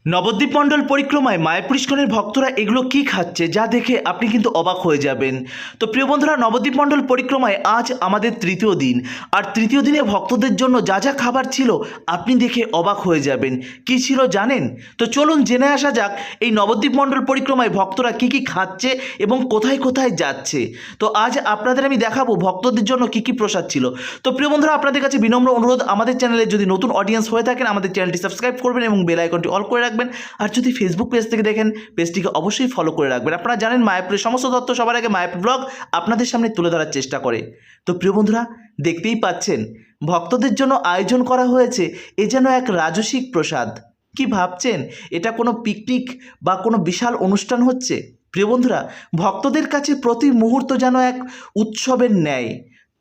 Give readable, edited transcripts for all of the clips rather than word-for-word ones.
নবদ্বীপ মণ্ডল পরিক্রমায় মায়াপুর ইস্কনের ভক্তরা এগুলো কি খাচ্ছে যা দেখে আপনি কিন্তু অবাক হয়ে যাবেন। তো প্রিয় বন্ধুরা, নবদ্বীপ মণ্ডল পরিক্রমায় আজ আমাদের তৃতীয় দিন, আর তৃতীয় দিনে ভক্তদের জন্য যা যা খাবার ছিল আপনি দেখে অবাক হয়ে যাবেন। কি ছিল জানেন? তো চলুন জেনে আসা যাক এই নবদ্বীপ মণ্ডল পরিক্রমায় ভক্তরা কি কি খাচ্ছে এবং কোথায় কোথায় যাচ্ছে। তো আজ আপনাদের আমি দেখাবো ভক্তদের জন্য কি কি প্রসাদ ছিল। তো প্রিয় বন্ধুরা, আপনাদের কাছে বিনম্র অনুরোধ, আমাদের চ্যানেলে যদি নতুন অডিয়েন্স হয়ে থাকেন আমাদের চ্যানেলটি সাবস্ক্রাইব করবেন এবং বেল আইকনটি অল করে রাখবেন। আর যদি ফেসবুক পেজ থেকে দেখেন পেজটিকে অবশ্যই ফলো করে রাখবেন। আপনারা জানেন মায়াপুরের সমস্ত তথ্য সবার আগে মায়াপুর ব্লগ আপনাদের সামনে তুলে ধরার চেষ্টা করে। তো প্রিয় বন্ধুরা, দেখতেই পাচ্ছেন ভক্তদের জন্য আয়োজন করা হয়েছে এ যেন এক রাজসিক প্রসাদ। কি ভাবছেন এটা কোনো পিকনিক বা কোনো বিশাল অনুষ্ঠান হচ্ছে? প্রিয় বন্ধুরা, ভক্তদের কাছে প্রতি মুহূর্ত যেন এক উৎসবের ন্যায়।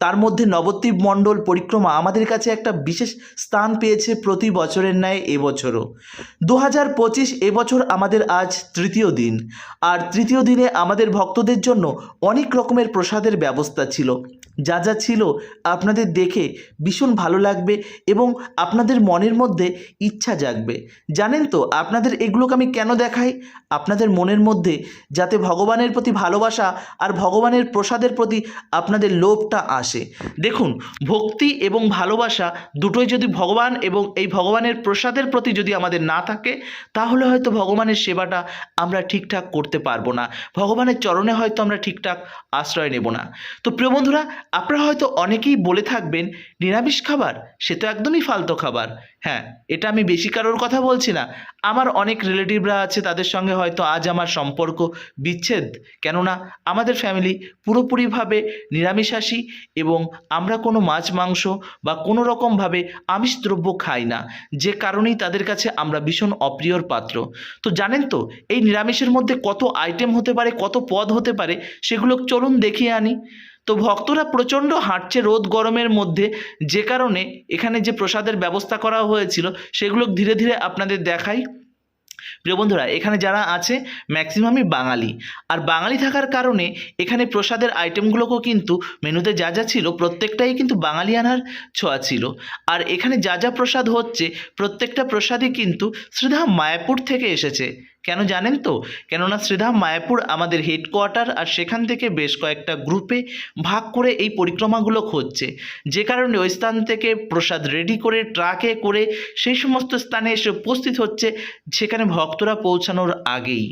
তার মধ্যে নবদ্বীপ মণ্ডল পরিক্রমা আমাদের কাছে একটা বিশেষ স্থান পেয়েছে প্রতি বছরের ন্যায় এবছরও। 2025 এবছর আমাদের আজ তৃতীয় দিন, আর তৃতীয় দিনে আমাদের ভক্তদের জন্য অনেক রকমের প্রসাদের ব্যবস্থা ছিল। যা যা ছিল আপনাদের দেখে ভীষণ ভালো লাগবে এবং আপনাদের মনের মধ্যে ইচ্ছা জাগবে। জানেন তো আপনাদের এগুলোকে আমি কেন দেখাই? আপনাদের মনের মধ্যে যাতে ভগবানের প্রতি ভালোবাসা আর ভগবানের প্রসাদের প্রতি আপনাদের লোভটা আসে। দেখুন, ভক্তি এবং ভালোবাসা দুটোই যদি ভগবান এবং এই ভগবানের প্রসাদের প্রতি যদি আমাদের না থাকে, তাহলে হয়তো ভগবানের সেবাটা আমরা ঠিকঠাক করতে পারবো না, ভগবানের চরণে হয়তো আমরা ঠিকঠাক আশ্রয় নেব না। তো প্রিয় বন্ধুরা, আপনারা হয়তো অনেকেই বলে থাকবেন নিরামিষ খাবার সে তো একদমই ফালতু খাবার। হ্যাঁ, এটা আমি বেশি কারোর কথা বলছি না, আমার অনেক রিলেটিভরা আছে তাদের সঙ্গে হয়তো আজ আমার সম্পর্ক বিচ্ছেদ, কেননা আমাদের ফ্যামিলি পুরোপুরিভাবে নিরামিষাশী এবং আমরা কোনো মাছ মাংস বা কোনো রকমভাবে আমিষ দ্রব্য খাই না, যে কারণেই তাদের কাছে আমরা ভীষণ অপ্রিয়র পাত্র। তো জানেন তো এই নিরামিষের মধ্যে কত আইটেম হতে পারে, কত পদ হতে পারে, সেগুলো চলুন দেখিয়ে আনি। তো ভক্তরা প্রচণ্ড হাঁটছে রোদ গরমের মধ্যে, যে কারণে এখানে যে প্রসাদের ব্যবস্থা করা হয়েছিল সেগুলো ধীরে ধীরে আপনাদের দেখাই। প্রিয় বন্ধুরা, এখানে যারা আছে ম্যাক্সিমামই বাঙালি, আর বাঙালি থাকার কারণে এখানে প্রসাদের আইটেমগুলোকেও কিন্তু মেনুতে যা যা ছিল প্রত্যেকটাই কিন্তু বাঙালিয়ানার ছোঁয়া ছিল। আর এখানে যা যা প্রসাদ হচ্ছে প্রত্যেকটা প্রসাদই কিন্তু শ্রীধাম মায়াপুর থেকে এসেছে। কেন জানেন তো? কেননা শ্রীধাম মায়াপুর আমাদের হেডকোয়ার্টার, আর সেখান থেকে বেশ কয়েকটা গ্রুপে ভাগ করে এই পরিক্রমাগুলো হচ্ছে, যে কারণে ওই স্থান থেকে প্রসাদ রেডি করে ট্রাকে করে সেই সমস্ত স্থানে এসে উপস্থিত হচ্ছে, সেখানে ভক্তরা পৌঁছানোর আগেই।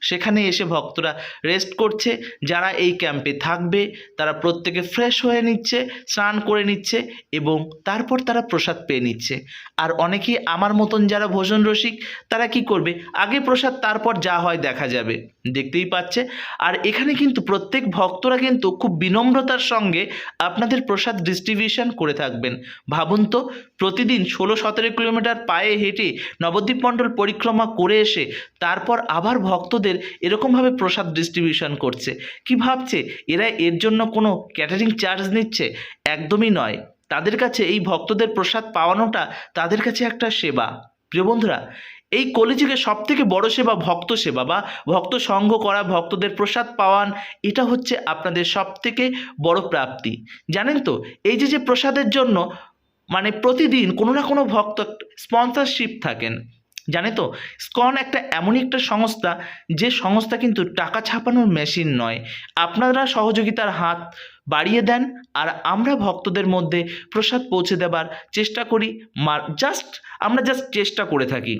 সেখানে এসে ভক্তরা রেস্ট করছে, যারা এই ক্যাম্পে থাকবে তারা প্রত্যেকে ফ্রেশ হয়ে নিচ্ছে, স্নান করে নিচ্ছে এবং তারপর তারা প্রসাদ পেয়ে নিচ্ছে। আর অনেকেই আমার মতন যারা ভোজন রসিক তারা কি করবে, আগে প্রসাদ তারপর যা হয় দেখা যাবে, দেখতেই পাচ্ছে। আর এখানে কিন্তু প্রত্যেক ভক্তরা কিন্তু খুব বিনম্রতার সঙ্গে আপনাদের প্রসাদ ডিস্ট্রিবিউশন করে থাকবেন। ভাবুন তো, প্রতিদিন 16-17 কিলোমিটার পায়ে হেঁটে নবদ্বীপ মণ্ডল পরিক্রমা করে এসে তারপর আবার ভক্তদের এরকমভাবে প্রসাদ ডিস্ট্রিবিউশন করছে। কি ভাবছে এরা এর জন্য কোনো ক্যাটারিং চার্জ নিচ্ছে? একদমই নয়। তাদের কাছে এই ভক্তদের প্রসাদ পাওয়ানোটা তাদের কাছে একটা সেবা। প্রিয় বন্ধুরা, এই কলিযুগে সব থেকে বড় সেবা ভক্ত সেবা বা ভক্ত সঙ্গ করা, ভক্তদের প্রসাদ পাওয়ান, এটা হচ্ছে আপনাদের সব থেকে বড় প্রাপ্তি। জানেন তো এই যে প্রসাদের জন্য মানে প্রতিদিন কোনো না কোনো ভক্ত স্পন্সরশিপ থাকেন। জানে তো, স্কন একটা এমনই একটা সংস্থা, যে সংস্থা কিন্তু টাকা ছাপানোর মেশিন নয়। আপনারা সহযোগিতার হাত বাড়িয়ে দেন আর আমরা ভক্তদের মধ্যে প্রসাদ পৌঁছে দেবার চেষ্টা করি। আমরা জাস্ট চেষ্টা করে থাকি।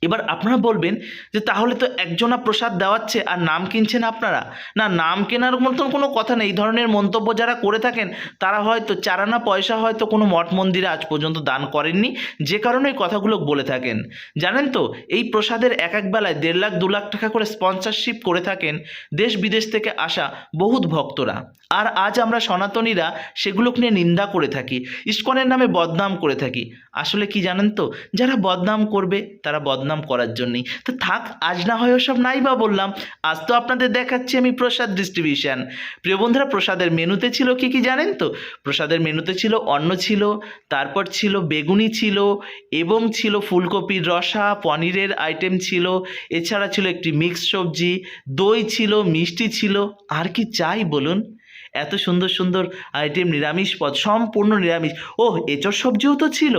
এবার আপনারা বলবেন যে তাহলে তো একজনা প্রসাদ দেওয়াচ্ছে আর নাম কিনছেন আপনারা। না, নাম কেনার মতন কোনো কথা নেই। এই ধরনের মন্তব্য যারা করে থাকেন তারা হয়তো চারানা পয়সা হয়তো কোনো মঠ মন্দিরে আজ পর্যন্ত দান করেননি, যে কারণে এই কথাগুলো বলে থাকেন। জানেন তো এই প্রসাদের এক এক বেলায় 1.5 লাখ 2 লাখ টাকা করে স্পন্সরশিপ করে থাকেন দেশ বিদেশ থেকে আসা বহুত ভক্তরা। আর আজ আমরা সনাতনীরা সেগুলোকে নিয়ে নিন্দা করে থাকি, ইস্কনের নামে বদনাম করে থাকি। আসলে কি জানেন তো, যারা বদনাম করবে তারা বদনাম করার জন্যই তো থাক। আজ না হয় ওসব নাই বা বললাম, আজ তো আপনাদের দেখাচ্ছি আমি প্রসাদ ডিস্ট্রিবিউশন। প্রিয় বন্ধুরা, প্রসাদের মেনুতে ছিল কি কি জানেন তো? প্রসাদের মেনুতে ছিল অন্ন ছিল, তারপর ছিল বেগুনি ছিল এবং ছিল ফুলকপির রসা, পনিরের আইটেম ছিল, এছাড়া ছিল একটি মিক্স সবজি, দই ছিল, মিষ্টি ছিল। আর কি চাই বলুন? এত সুন্দর সুন্দর আইটেম, নিরামিষ পদ, সম্পূর্ণ নিরামিষ। এঁচড় সবজিও তো ছিল।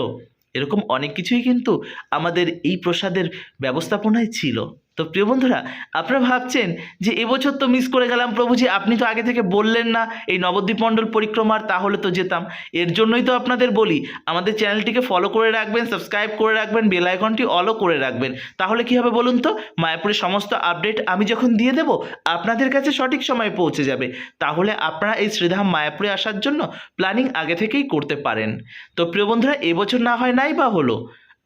এরকম অনেক কিছুই কিন্তু আমাদের এই প্রসাদের ব্যবস্থাপনায় ছিল। তো প্রিয় বন্ধুরা, আপনারা ভাবছেন যে এবছর তো মিস করে গেলাম প্রভুজি, আপনি তো আগে থেকে বললেন না এই নবদ্বীপ মণ্ডল পরিক্রমার, তাহলে তো যেতাম। এর জন্যই তো আপনাদের বলি আমাদের চ্যানেলটিকে ফলো করে রাখবেন, সাবস্ক্রাইব করে রাখবেন, বেল আইকনটি অলও করে রাখবেন। তাহলে কি হবে বলুন তো, মায়াপুরের সমস্ত আপডেট আমি যখন দিয়ে দেব আপনাদের কাছে সঠিক সময়ে পৌঁছে যাবে। তাহলে আপনারা এই শ্রীধাম মায়াপুরে আসার জন্য প্ল্যানিং আগে থেকেই করতে পারেন। তো প্রিয় বন্ধুরা, এবছর না হয় নাই বা হলো,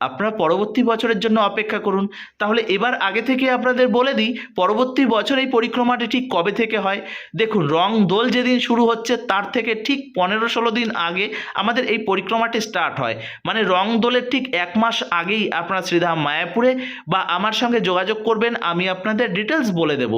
আপনারা পরবর্তী বছরের জন্য অপেক্ষা করুন। তাহলে এবার আগে থেকে আপনাদের বলে দিই পরবর্তী বছর এই পরিক্রমাটি ঠিক কবে থেকে হয়। দেখুন, রং দোল যেদিন শুরু হচ্ছে তার থেকে ঠিক 15-16 দিন আগে আমাদের এই পরিক্রমাটি স্টার্ট হয়। মানে রং দোলের ঠিক 1 মাস আগেই আপনারা শ্রীধাম মায়াপুরে বা আমার সঙ্গে যোগাযোগ করবেন, আমি আপনাদের ডিটেলস বলে দেব।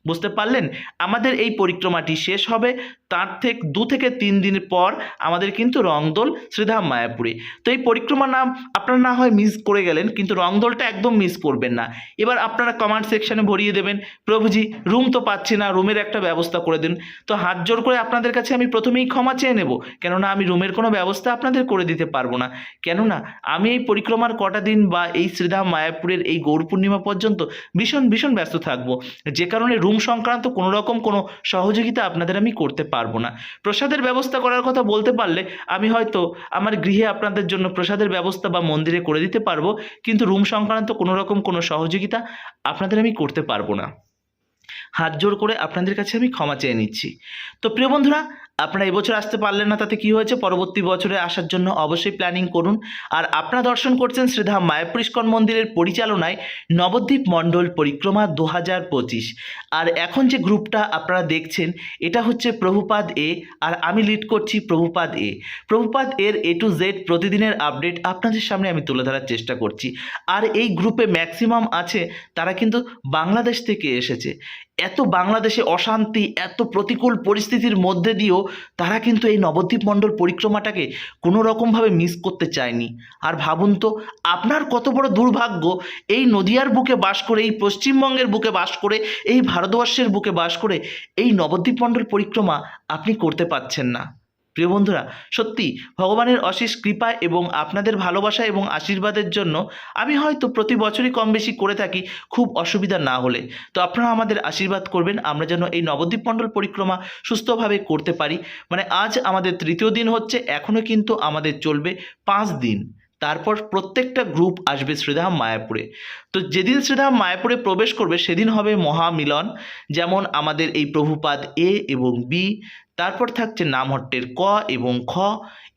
বুঝতে পারলেন? আমাদের এই পরিক্রমাটি শেষ হবে তার থেকে 2 থেকে 3 দিন পর আমাদের কিন্তু রংদোল শ্রীধাম মায়াপুরে। তো এই পরিক্রমার নাম আপনারা না হয় মিস করে গেলেন, কিন্তু রংদোলটা একদম মিস করবেন না। এবার আপনারা কমেন্ট সেকশনে ভরিয়ে দেবেন, প্রভুজি রুম তো পাচ্ছি না, রুমের একটা ব্যবস্থা করে দিন। তো হাত জোর করে আপনাদের কাছে আমি প্রথমেই ক্ষমা চেয়ে নেব, কেননা আমি রুমের কোনো ব্যবস্থা আপনাদের করে দিতে পারবো না। কেননা আমি এই পরিক্রমার কটা দিন বা এই শ্রীধাম মায়াপুরের এই গৌর পূর্ণিমা পর্যন্ত ভীষণ ভীষণ ব্যস্ত থাকবো, যে কারণে রুম সংক্রান্ত কোনো রকম কোনো সহযোগিতা আপনাদের আমি করতে পারবো না। প্রসাদের ব্যবস্থা করার কথা বলতে পারলে আমি হয়তো আমার গৃহে আপনাদের জন্য প্রসাদের ব্যবস্থা বা মন্দিরে করে দিতে পারবো, কিন্তু রুম সংক্রান্ত কোনো রকম কোনো সহযোগিতা আপনাদের আমি করতে পারবো না। হাত জোর করে আপনাদের কাছে আমি ক্ষমা চেয়ে নিচ্ছি। তো প্রিয় বন্ধুরা, আপনারা এবছর আসতে পারলেন না, তাতে কি হয়েছে, পরবর্তী বছরে আসার জন্য অবশ্যই প্ল্যানিং করুন। আর আপনারা দর্শন করছেন শ্রীধাম মায়াপুর ইস্কন মন্দিরের পরিচালনায় নবদ্বীপ মণ্ডল পরিক্রমা 2025। আর এখন যে গ্রুপটা আপনারা দেখছেন এটা হচ্ছে প্রভুপাদ এ, আর আমি লিড করছি প্রভুপাদ এ। প্রভুপাদ এর A to Z প্রতিদিনের আপডেট আপনাদের সামনে আমি তুলে ধরার চেষ্টা করছি। আর এই গ্রুপে ম্যাক্সিমাম আছে তারা কিন্তু বাংলাদেশ থেকে এসেছে। এত বাংলাদেশে অশান্তি, এত প্রতিকূল পরিস্থিতির মধ্যে দিয়েও তারা কিন্তু এই নবদ্বীপ মণ্ডল পরিক্রমাটাকে কোনো রকমভাবে মিস করতে চায়নি। আর ভাবুন তো, আপনার কত বড় দুর্ভাগ্য, এই নদিয়ার বুকে বাস করে, এই পশ্চিমবঙ্গের বুকে বাস করে, এই ভারতবর্ষের বুকে বাস করে এই নবদ্বীপ মণ্ডল পরিক্রমা আপনি করতে পারছেন না। প্রিয় বন্ধুরা, সত্যি ভগবানের অশেষ কৃপা এবং আপনাদের ভালোবাসা এবং আশীর্বাদের জন্য আমি হয়তো প্রতি বছরই কম বেশি করে থাকি, খুব অসুবিধা না হলে। তো আপনারা আমাদের আশীর্বাদ করবেন আমরা যেন এই নবদ্বীপ মণ্ডল পরিক্রমা সুস্থভাবে করতে পারি। মানে আজ আমাদের 3য় দিন হচ্ছে, এখনও কিন্তু আমাদের চলবে 5 দিন। তারপর প্রত্যেকটা গ্রুপ আসবে শ্রীধাম মায়াপুরে। তো যেদিন শ্রীধাম মায়াপুরে প্রবেশ করবে সেদিন হবে মহামিলন, যেমন আমাদের এই প্রভুপাদ এ এবং বি, তারপর থাকছে নামহট্টের ক এবং খ,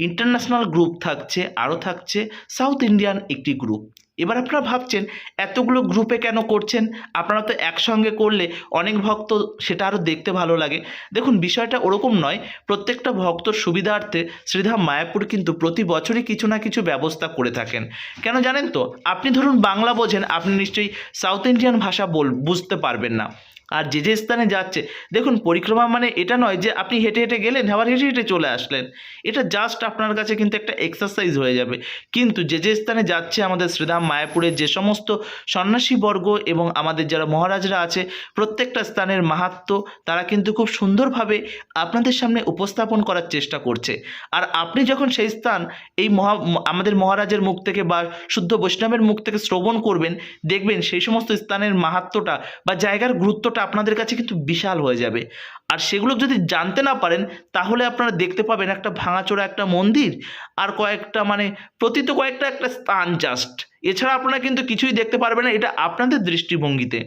ইন্টারন্যাশনাল গ্রুপ থাকছে, আরও থাকছে সাউথ ইন্ডিয়ান একটি গ্রুপ। এবার আপনারা ভাবছেন এতগুলো গ্রুপে কেন করছেন, আপনারা তো একসঙ্গে করলে অনেক ভক্ত সেটা আরও দেখতে ভালো লাগে। দেখুন, বিষয়টা ওরকম নয়, প্রত্যেকটা ভক্তর সুবিধার্থে শ্রীধাম মায়াপুর কিন্তু প্রতি বছরই কিছু না কিছু ব্যবস্থা করে থাকেন। কেন জানেন তো, আপনি ধরুন বাংলা বোঝেন, আপনি নিশ্চয়ই সাউথ ইন্ডিয়ান ভাষা বুঝতে পারবেন না। আর যে যে স্থানে যাচ্ছে, দেখুন পরিক্রমা মানে এটা নয় যে আপনি হেঁটে হেঁটে গেলেন আবার হেঁটে হেঁটে চলে আসলেন, এটা জাস্ট আপনার কাছে কিন্তু একটা এক্সারসাইজ হয়ে যাবে। কিন্তু যে যে স্থানে যাচ্ছে আমাদের শ্রীধাম মায়াপুরের যে সমস্ত সন্ন্যাসীবর্গ এবং আমাদের যারা মহারাজরা আছে, প্রত্যেকটা স্থানের মাহাত্ম্য তারা কিন্তু খুব সুন্দরভাবে আপনাদের সামনে উপস্থাপন করার চেষ্টা করছে। আর আপনি যখন সেই স্থান এই আমাদের মহারাজের মুখ থেকে বা শুদ্ধ বৈষ্ণবের মুখ থেকে শ্রবণ করবেন, দেখবেন সেই সমস্ত স্থানের মাহাত্ম্যটা বা জায়গার গুরুত্বটা আপনাদের কাছে কিন্তু বিশাল হয়ে যাবে। আর সেগুলো যদি জানতে না পারেন তাহলে আপনারা দেখতে পাবেন একটা ভাঙাচোরা একটা মন্দির আর কয়েকটা মানে প্রতীত কয়েকটা একটা স্থান জাস্ট, এছাড়া আপনারা কিন্তু কিছুই দেখতে পারবেন না, এটা আপনাদের দৃষ্টিভঙ্গিতে।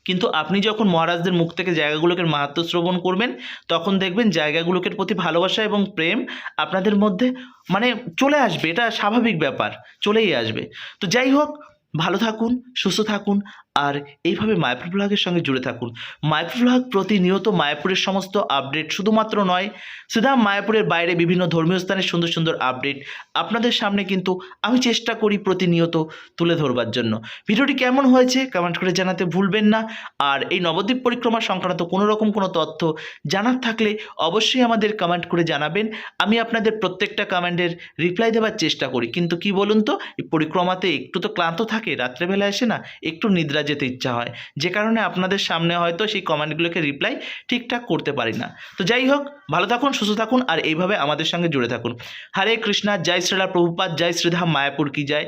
কিন্তু আপনি যখন মহারাজদের মুখ থেকে জায়গাগুলোকে মাহাত্ম্য শ্রবণ করবেন তখন দেখবেন জায়গাগুলোকে প্রতি ভালোবাসা এবং প্রেম আপনাদের মধ্যে মানে চলে আসবে, এটা স্বাভাবিক ব্যাপার, চলেই আসবে। তো যাই হোক, ভালো থাকুন, সুস্থ থাকুন, আর এইভাবে মায়াপুর ব্লগের সঙ্গে জুড়ে থাকুন। মায়াপুর ব্লগ প্রতিনিয়ত মায়াপুরের সমস্ত আপডেট শুধুমাত্র নয়, শ্রীধাম মায়াপুরের বাইরে বিভিন্ন ধর্মীয় স্থানের সুন্দর সুন্দর আপডেট আপনাদের সামনে কিন্তু আমি চেষ্টা করি প্রতিনিয়ত তুলে ধরবার জন্য। ভিডিওটি কেমন হয়েছে কমেন্ট করে জানাতে ভুলবেন না। আর এই নবদ্বীপ পরিক্রমা সংক্রান্ত কোনো রকম কোনো তথ্য জানার থাকলে অবশ্যই আমাদের কমেন্ট করে জানাবেন, আমি আপনাদের প্রত্যেকটা কমেন্টের রিপ্লাই দেওয়ার চেষ্টা করি। কিন্তু কি বলুন তো, এই পরিক্রমাতে একটু তো ক্লান্ত থাকে থাকে রাত্রেবেলা এসে না একটু নিদ্রা যেতে ইচ্ছা হয়, যে কারণে আপনাদের সামনে হয়তো সেই কমেন্টগুলোকে রিপ্লাই ঠিকঠাক করতে পারি না। তো যাই হোক, ভালো থাকুন, সুস্থ থাকুন, আর এইভাবে আমাদের সঙ্গে জুড়ে থাকুন। হরে কৃষ্ণা, জয় শ্রীলা প্রভুপাদ, জয় শ্রীধাম মায়াপুর কি জয়।